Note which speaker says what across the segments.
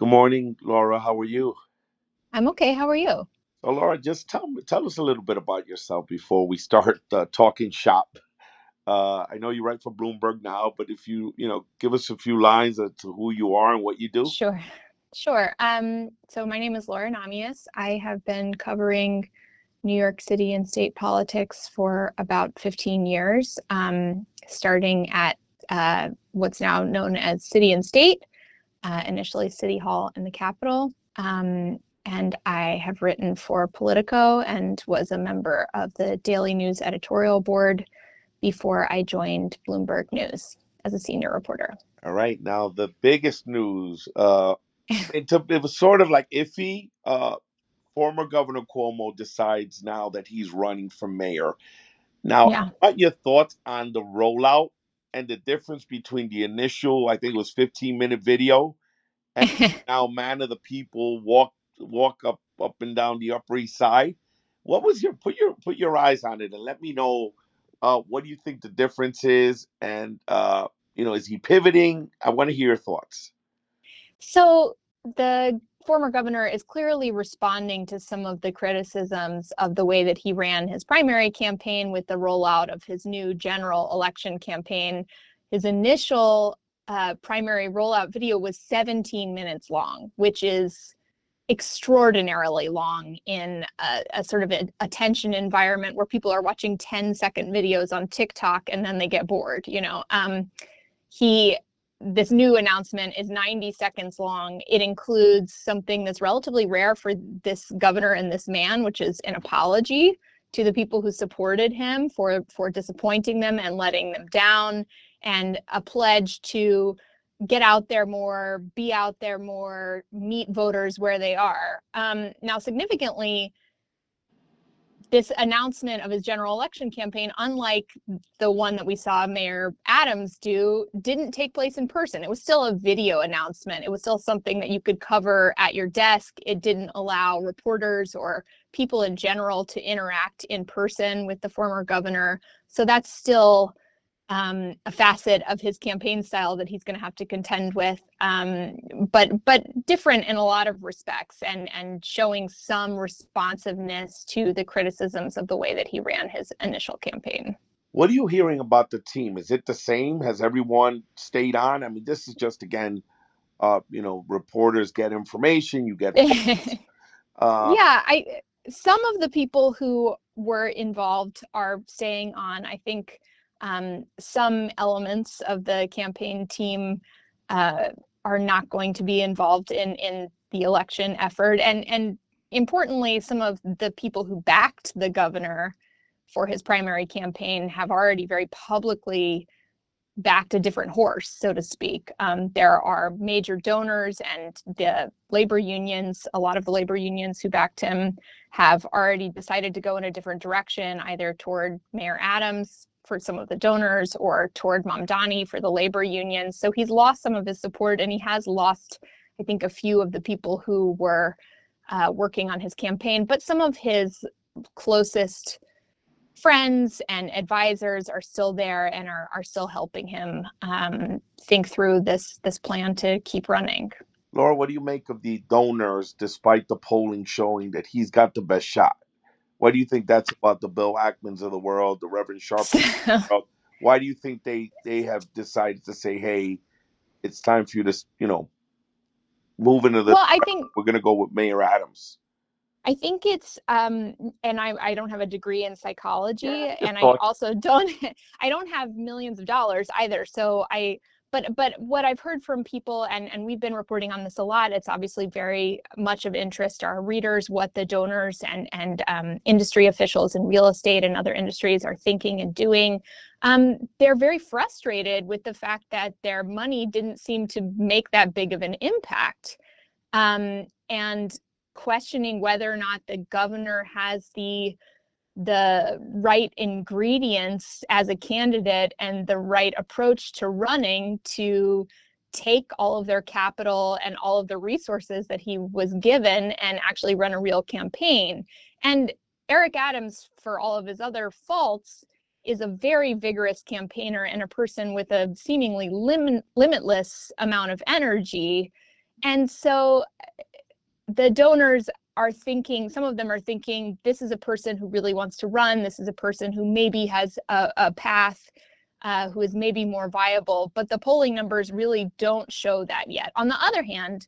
Speaker 1: Good morning, Laura. How are you?
Speaker 2: I'm okay. How are you?
Speaker 1: So, Laura, just tell us a little bit about yourself before we start talking shop. I know you write for Bloomberg now, but if you give us a few lines as to who you are and what you do.
Speaker 2: Sure. Sure. So my name is Laura Nahmias. I have been covering New York City and state politics for about 15 years, starting at what's now known as City and State, initially City Hall and the Capitol. And I have written for Politico and was a member of the Daily News editorial board before I joined Bloomberg News as a senior reporter.
Speaker 1: All right. Now, the biggest news. It was sort of like iffy. Former Governor Cuomo decides now that he's running for mayor. Now,
Speaker 2: Yeah.
Speaker 1: what your thoughts on the rollout and the difference between the initial, I think it was 15-minute video, and now man of the people walk up and down the Upper East Side. What was your eyes on it and let me know what do you think the difference is, and is he pivoting? I want to hear your thoughts.
Speaker 2: So the former governor is clearly responding to some of the criticisms of the way that he ran his primary campaign with the rollout of his new general election campaign. His initial primary rollout video was 17 minutes long, which is extraordinarily long in a sort of a attention environment where people are watching 10-second videos on TikTok and then they get bored. He This new announcement is 90 seconds long. It includes something that's relatively rare for this governor and this man, which is an apology to the people who supported him for disappointing them and letting them down, and a pledge to get out there more, be out there more, meet voters where they are. Now, significantly, this announcement of his general election campaign, unlike the one that we saw Mayor Adams do, didn't take place in person. It was still a video announcement. It was still something that you could cover at your desk. It didn't allow reporters or people in general to interact in person with the former governor. So that's still a facet of his campaign style that he's going to have to contend with, but different in a lot of respects, and showing some responsiveness to the criticisms of the way that he ran his initial campaign.
Speaker 1: What are you hearing about the team? Is it the same? Has everyone stayed on? I mean, this is just again, reporters get information, you get uh,
Speaker 2: Yeah, I some of the people who were involved are staying on. I think some elements of the campaign team uh, are not going to be involved in the election effort, and importantly, some of the people who backed the governor for his primary campaign have already very publicly backed a different horse, so to speak. There are major donors, and the labor unions, a lot of the labor unions who backed him, have already decided to go in a different direction, either toward Mayor Adams for some of the donors or toward Mamdani for the labor unions. So he's lost some of his support, and he has lost, I think, a few of the people who were working on his campaign. But some of his closest friends and advisors are still there and are still helping him think through this plan to keep running.
Speaker 1: Laura, what do you make of the donors, despite the polling showing that he's got the best shot? What do you think that's about the Bill Ackmans of the world, the Reverend Sharps of the world? Why do you think they have decided to say, hey, it's time for you to, move into the,
Speaker 2: Well,
Speaker 1: we're going to go with Mayor Adams?
Speaker 2: I think it's and I don't have a degree in psychology,
Speaker 1: Yeah, just
Speaker 2: and I
Speaker 1: thought.
Speaker 2: also don't I don't have millions of dollars either. So but what I've heard from people, and we've been reporting on this a lot, it's obviously very much of interest to our readers what the donors and industry officials in real estate and other industries are thinking and doing. They're very frustrated with the fact that their money didn't seem to make that big of an impact. And questioning whether or not the governor has the right ingredients as a candidate and the right approach to running to take all of their capital and all of the resources that he was given and actually run a real campaign. And Eric Adams, for all of his other faults, is a very vigorous campaigner and a person with a seemingly limitless amount of energy. And so the donors are thinking, some of them are thinking, this is a person who really wants to run. This is a person who maybe has a path, who is maybe more viable. But the polling numbers really don't show that yet. On the other hand,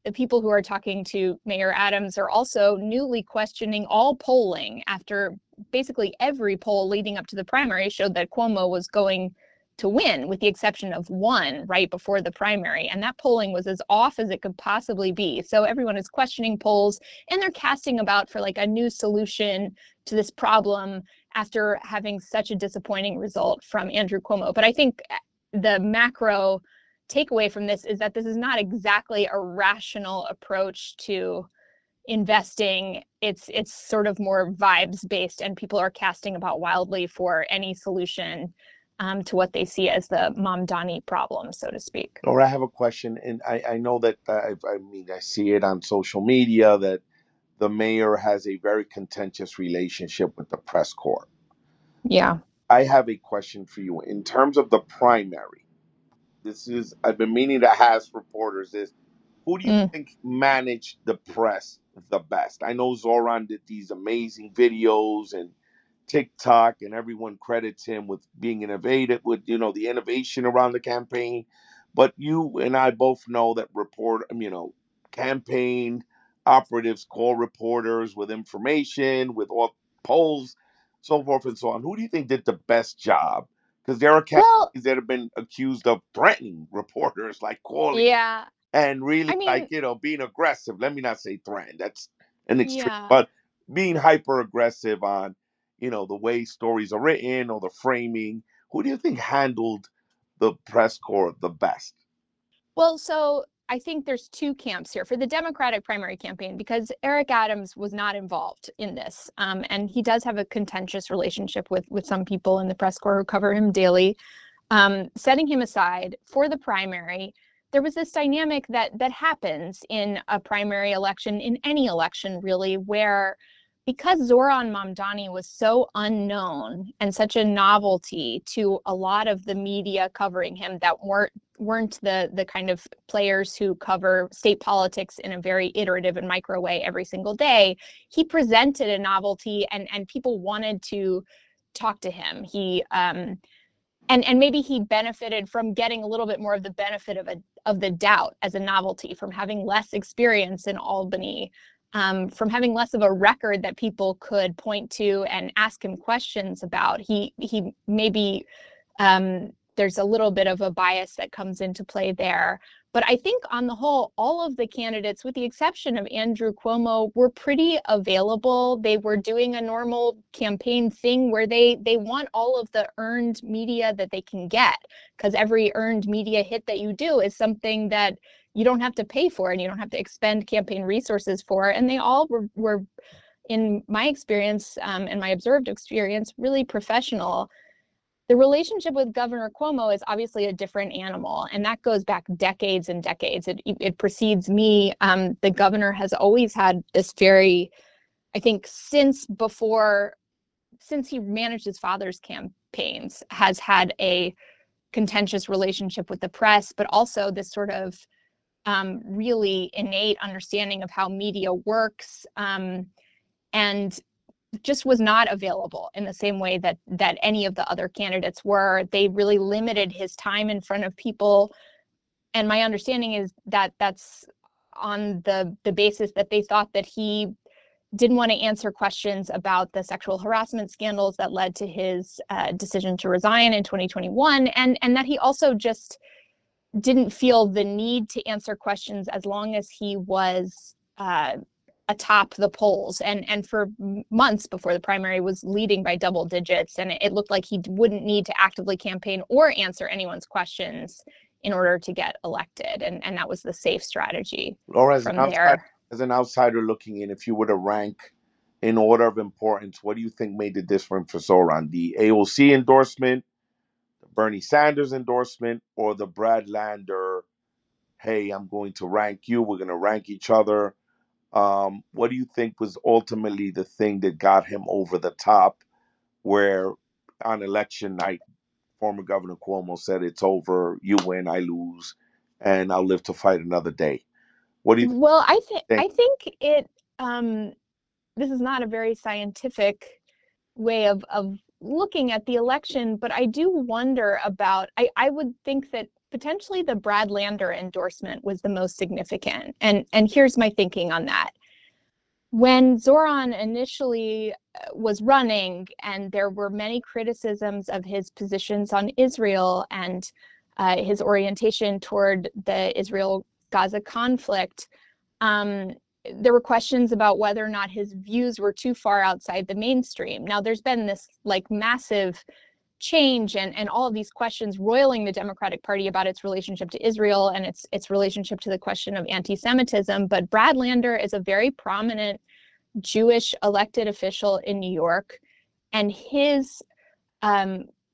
Speaker 2: the people who are talking to Mayor Adams are also newly questioning all polling after basically every poll leading up to the primary showed that Cuomo was going to win, with the exception of one right before the primary. And that polling was as off as it could possibly be. So everyone is questioning polls, and they're casting about for like a new solution to this problem after having such a disappointing result from Andrew Cuomo. But I think the macro takeaway from this is that this is not exactly a rational approach to investing. It's sort of more vibes based, and people are casting about wildly for any solution to what they see as the Mamdani problem, so to speak.
Speaker 1: Laura, I have a question, and I know that I see it on social media that the mayor has a very contentious relationship with the press corps.
Speaker 2: Yeah.
Speaker 1: I have a question for you in terms of the primary. I've been meaning to ask reporters this. Who do you
Speaker 2: Mm.
Speaker 1: think managed the press the best? I know Zohran did these amazing videos and TikTok, and everyone credits him with being innovative, with the innovation around the campaign. But you and I both know that campaign operatives call reporters with information, with all polls, so forth and so on. Who do you think did the best job? Because there are
Speaker 2: Well,
Speaker 1: campaigns that have been accused of threatening reporters, like calling
Speaker 2: yeah.
Speaker 1: and really
Speaker 2: I
Speaker 1: like
Speaker 2: mean,
Speaker 1: being aggressive. Let me not say threaten, that's an extreme,
Speaker 2: yeah.
Speaker 1: but being hyper aggressive on the way stories are written or the framing. Who do you think handled the press corps the best?
Speaker 2: Well, so I think there's two camps here for the Democratic primary campaign, because Eric Adams was not involved in this, and he does have a contentious relationship with some people in the press corps who cover him daily. Setting him aside for the primary, there was this dynamic that happens in a primary election, in any election really, where because Zohran Mamdani was so unknown and such a novelty to a lot of the media covering him that weren't the kind of players who cover state politics in a very iterative and micro way every single day, he presented a novelty, and people wanted to talk to him. And maybe he benefited from getting a little bit more of the benefit of the doubt as a novelty, from having less experience in Albany, from having less of a record that people could point to and ask him questions about. He maybe there's a little bit of a bias that comes into play there. But I think on the whole, all of the candidates, with the exception of Andrew Cuomo, were pretty available. They were doing a normal campaign thing where they want all of the earned media that they can get, because every earned media hit that you do is something that you don't have to pay for and you don't have to expend campaign resources for. And they all were in my experience, and my observed experience, really professional. The relationship with Governor Cuomo is obviously a different animal, and that goes back decades and decades. It precedes me. The governor has always had this very, I think, since he managed his father's campaigns, has had a contentious relationship with the press, but also this sort of really innate understanding of how media works, and just was not available in the same way that any of the other candidates were. They really limited his time in front of people, and my understanding is that that's on the basis that they thought that he didn't want to answer questions about the sexual harassment scandals that led to his decision to resign in 2021, and that he also just didn't feel the need to answer questions as long as he was atop the polls, and for months before the primary was leading by double digits, and it looked like he wouldn't need to actively campaign or answer anyone's questions in order to get elected, and that was the safe strategy
Speaker 1: Laura,
Speaker 2: from there.
Speaker 1: as an outsider looking in, if you were to rank in order of importance, what do you think made the difference for Zoran? The AOC endorsement, the Bernie Sanders endorsement, or the Brad Lander, hey, I'm going to rank you, we're going to rank each other? What do you think was ultimately the thing that got him over the top, where on election night, former Governor Cuomo said, it's over, you win, I lose, and I'll live to fight another day? What do you
Speaker 2: Well,
Speaker 1: think?
Speaker 2: I think it this is not a very scientific way of looking at the election, but I do wonder about I would think that potentially the Brad Lander endorsement was the most significant. And here's my thinking on that. When Zohran initially was running, and there were many criticisms of his positions on Israel and his orientation toward the Israel-Gaza conflict, um, there were questions about whether or not his views were too far outside the mainstream. Now, there's been this like massive change and all of these questions roiling the Democratic Party about its relationship to Israel and its relationship to the question of anti-Semitism. But Brad Lander is a very prominent Jewish elected official in New York, and his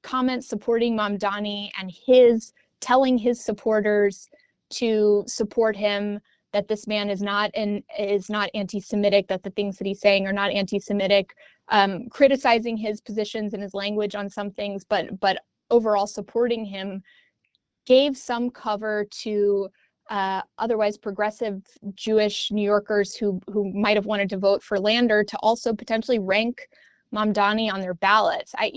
Speaker 2: comments supporting Mamdani and his telling his supporters to support him, that this man is not anti-Semitic, that the things that he's saying are not anti-Semitic, criticizing his positions and his language on some things, but overall supporting him, gave some cover to otherwise progressive Jewish New Yorkers who might have wanted to vote for Lander to also potentially rank Mamdani on their ballots. I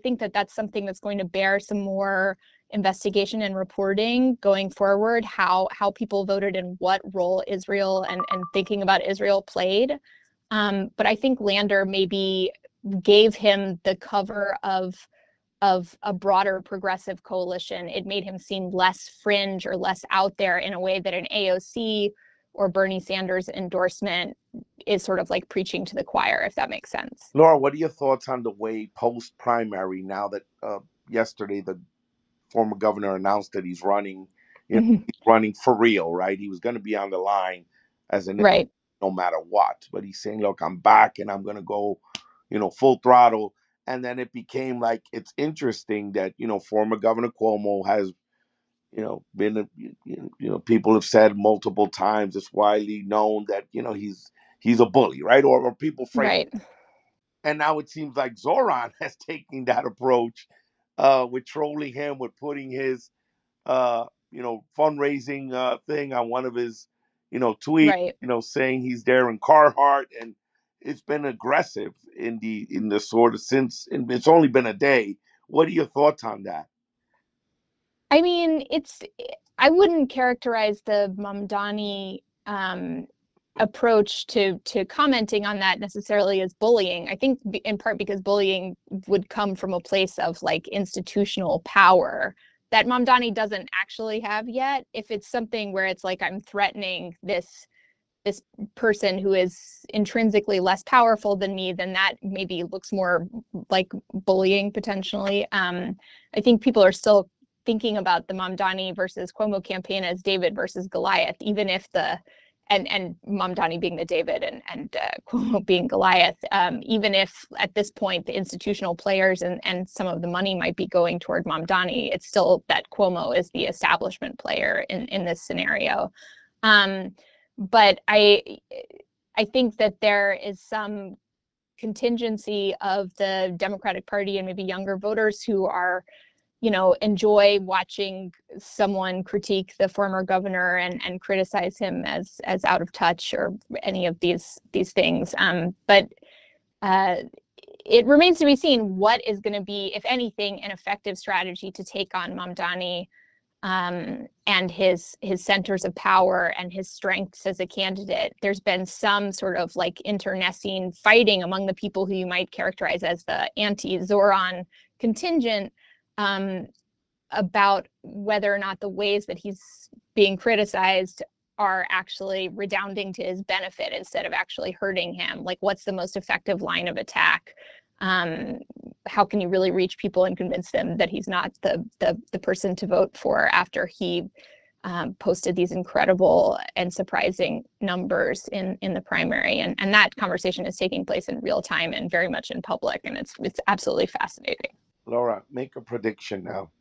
Speaker 2: think that that's something that's going to bear some more investigation and reporting going forward, how people voted and what role Israel and thinking about Israel played. But I think Lander maybe gave him the cover of a broader progressive coalition. It made him seem less fringe or less out there in a way that an AOC or Bernie Sanders endorsement is sort of like preaching to the choir, if that makes sense.
Speaker 1: Laura, what are your thoughts on the way post-primary, now that yesterday the former governor announced that he's running, he's running for real, right? He was going to be on the line as an
Speaker 2: Right.
Speaker 1: no matter what, but he's saying, look, I'm back and I'm going to go, full throttle. And then it became like, it's interesting that, former Governor Cuomo has, been, people have said multiple times, it's widely known that, he's a bully, right? Or people frame.
Speaker 2: Right.
Speaker 1: And now it seems like Zohran has taken that approach, with trolling him, with putting his, fundraising thing on one of his, tweets,
Speaker 2: Right.
Speaker 1: saying he's there in Carhartt, and it's been aggressive in the sort of since, and it's only been a day. What are your thoughts on that?
Speaker 2: I mean, I wouldn't characterize the Mamdani approach to commenting on that necessarily as bullying. I think in part because bullying would come from a place of like institutional power that Mamdani doesn't actually have yet. If it's something where it's like I'm threatening this person who is intrinsically less powerful than me, then that maybe looks more like bullying potentially. I think people are still thinking about the Mamdani versus Cuomo campaign as David versus Goliath, even if and Mamdani being the David and Cuomo being Goliath, even if at this point the institutional players and some of the money might be going toward Mamdani, it's still that Cuomo is the establishment player in this scenario. But I think that there is some contingency of the Democratic Party and maybe younger voters who are, enjoy watching someone critique the former governor and criticize him as out of touch or any of these things. But it remains to be seen what is going to be, if anything, an effective strategy to take on Mamdani and his centers of power and his strengths as a candidate. There's been some sort of like internecine fighting among the people who you might characterize as the anti-Zohran contingent, about whether or not the ways that he's being criticized are actually redounding to his benefit instead of actually hurting him. Like, what's the most effective line of attack? How can you really reach people and convince them that he's not the person to vote for after he posted these incredible and surprising numbers in the primary? And that conversation is taking place in real time and very much in public, and it's absolutely fascinating.
Speaker 1: Laura, make a prediction now.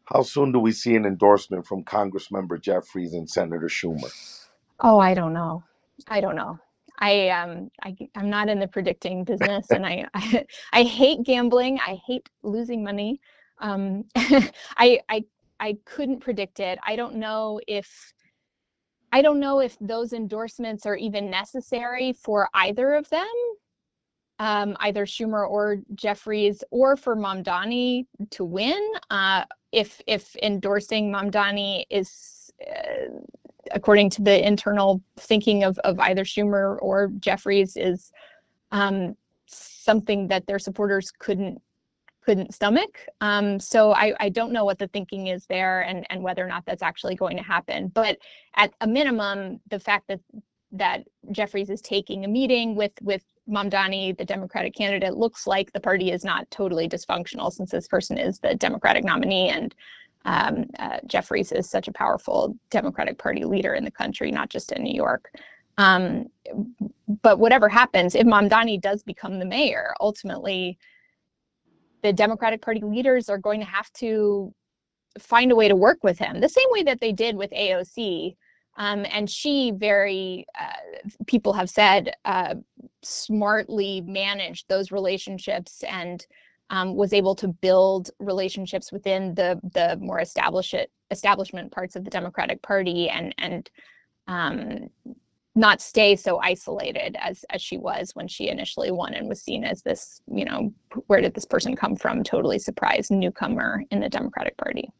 Speaker 1: How soon do we see an endorsement from Congressmember Jeffries and Senator Schumer?
Speaker 2: Oh, I don't know. I don't know. I'm not in the predicting business, and I hate gambling. I hate losing money. I couldn't predict it. I don't know if I don't know if those endorsements are even necessary for either of them, either Schumer or Jeffries, or for Mamdani to win. If endorsing Mamdani is, according to the internal thinking of either Schumer or Jeffries, is something that their supporters couldn't stomach. So I don't know what the thinking is there, and whether or not that's actually going to happen. But at a minimum, the fact that Jeffries is taking a meeting with Mamdani, the Democratic candidate, looks like the party is not totally dysfunctional, since this person is the Democratic nominee, and Jeffries is such a powerful Democratic Party leader in the country, not just in New York. But whatever happens, if Mamdani does become the mayor, ultimately the Democratic Party leaders are going to have to find a way to work with him, the same way that they did with AOC. And she people have said, smartly managed those relationships, and was able to build relationships within the more establishment parts of the Democratic Party, and not stay so isolated as she was when she initially won and was seen as this, where did this person come from, totally surprised newcomer in the Democratic Party.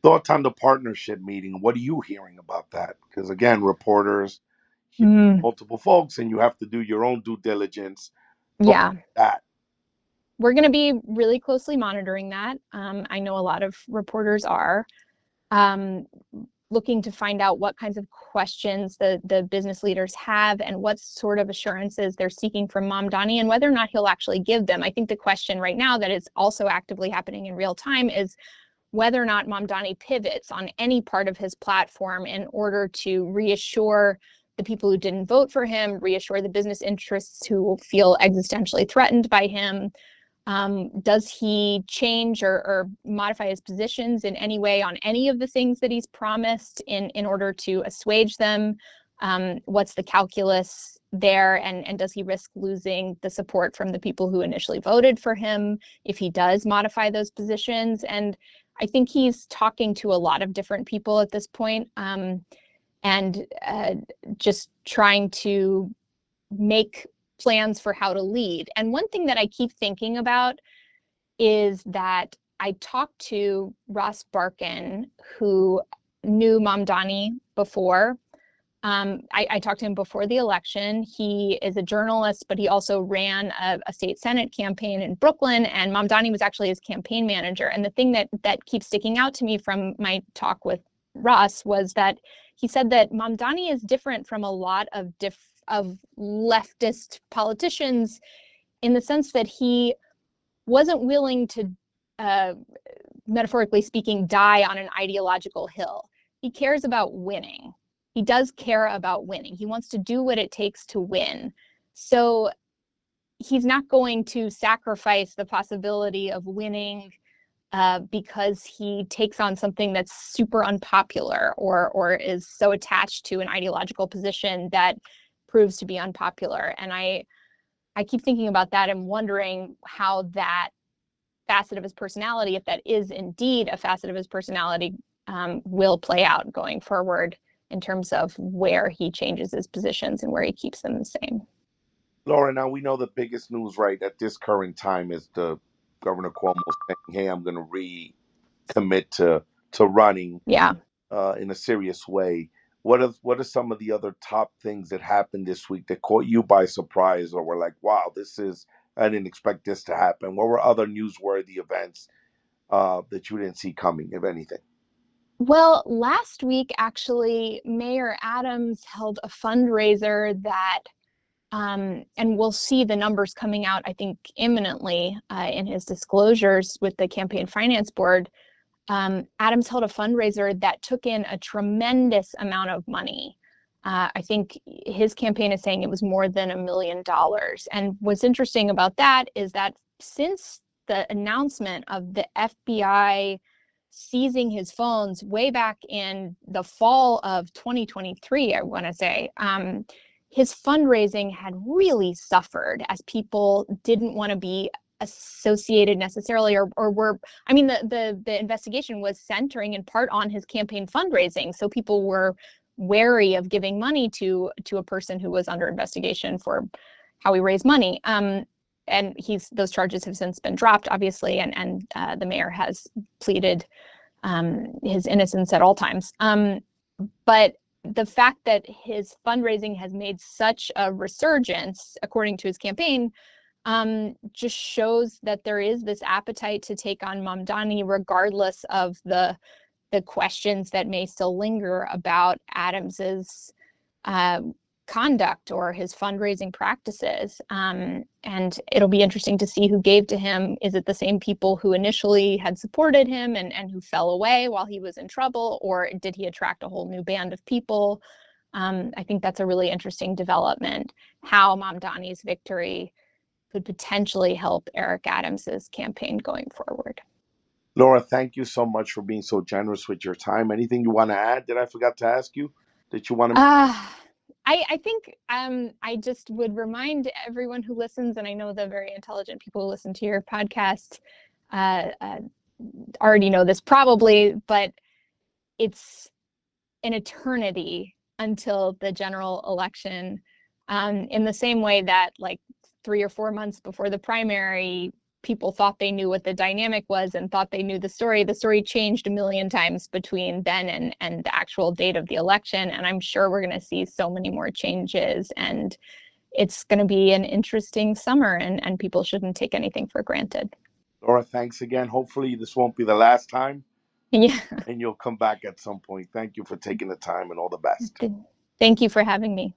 Speaker 1: Thoughts on the partnership meeting? What are you hearing about that? Because again, reporters hear multiple folks, and you have to do your own due diligence.
Speaker 2: Yeah.
Speaker 1: That
Speaker 2: We're going to be really closely monitoring that. I know a lot of reporters are looking to find out what kinds of questions the business leaders have, and what sort of assurances they're seeking from Mamdani, and whether or not he'll actually give them. I think the question right now that is also actively happening in real time is whether or not Mamdani pivots on any part of his platform in order to reassure the people who didn't vote for him, reassure the business interests who feel existentially threatened by him. Does he change or modify his positions in any way on any of the things that he's promised in order to assuage them? What's the calculus there? And does he risk losing the support from the people who initially voted for him if he does modify those positions? And I think he's talking to a lot of different people at this point, and just trying to make plans for how to lead. And one thing that I keep thinking about is that I talked to Ross Barkan, who knew Mamdani before. I talked to him before the election. He is a journalist, but he also ran a state Senate campaign in Brooklyn, and Mamdani was actually his campaign manager. And the thing that keeps sticking out to me from my talk with Ross was that he said that Mamdani is different from a lot of leftist politicians, in the sense that he wasn't willing to, metaphorically speaking, die on an ideological hill. He cares about winning. He does care about winning. He wants to do what it takes to win. So he's not going to sacrifice the possibility of winning because he takes on something that's super unpopular, or is so attached to an ideological position that proves to be unpopular. And I keep thinking about that and wondering how that facet of his personality, if that is indeed a facet of his personality, will play out going forward, in terms of where he changes his positions and where he keeps them the same.
Speaker 1: Laura, now we know the biggest news right at this current time is the Governor Cuomo saying, "Hey, I'm going to recommit to running
Speaker 2: Yeah.
Speaker 1: in a serious way." What are some of the other top things that happened this week that caught you by surprise, or were like, "Wow, I didn't expect this to happen"? What were other newsworthy events that you didn't see coming, if anything?
Speaker 2: Well, last week, actually, Mayor Adams held a fundraiser that, and we'll see the numbers coming out, I think, imminently in his disclosures with the Campaign Finance Board. Adams held a fundraiser that took in a tremendous amount of money. I think his campaign is saying it was more than $1 million. And what's interesting about that is that since the announcement of the FBI seizing his phones way back in the fall of 2023, I want to say, his fundraising had really suffered, as people didn't want to be associated necessarily, or were, I mean, the investigation was centering in part on his campaign fundraising. So people were wary of giving money to a person who was under investigation for how he raised money. And those charges have since been dropped, obviously, and the mayor has pleaded his innocence at all times. But the fact that his fundraising has made such a resurgence, according to his campaign, just shows that there is this appetite to take on Mamdani, regardless of the questions that may still linger about Adams's conduct or his fundraising practices. And it'll be interesting to see who gave to him. Is it the same people who initially had supported him and who fell away while he was in trouble, or did he attract a whole new band of people? I think that's a really interesting development, how Mamdani's victory could potentially help Eric Adams's campaign going forward.
Speaker 1: Laura, thank you so much for being so generous with your time. Anything you want to add that I forgot to ask you that you want to?
Speaker 2: I think I just would remind everyone who listens, and I know the very intelligent people who listen to your podcast already know this probably, but it's an eternity until the general election. In the same way that, like, 3 or 4 months before the primary, people thought they knew what the dynamic was and thought they knew the story. The story changed a million times between then and the actual date of the election. And I'm sure we're going to see so many more changes. And it's going to be an interesting summer, and people shouldn't take anything for granted.
Speaker 1: Laura, thanks again. Hopefully this won't be the last time.
Speaker 2: Yeah.
Speaker 1: And you'll come back at some point. Thank you for taking the time, and all the best.
Speaker 2: Thank you for having me.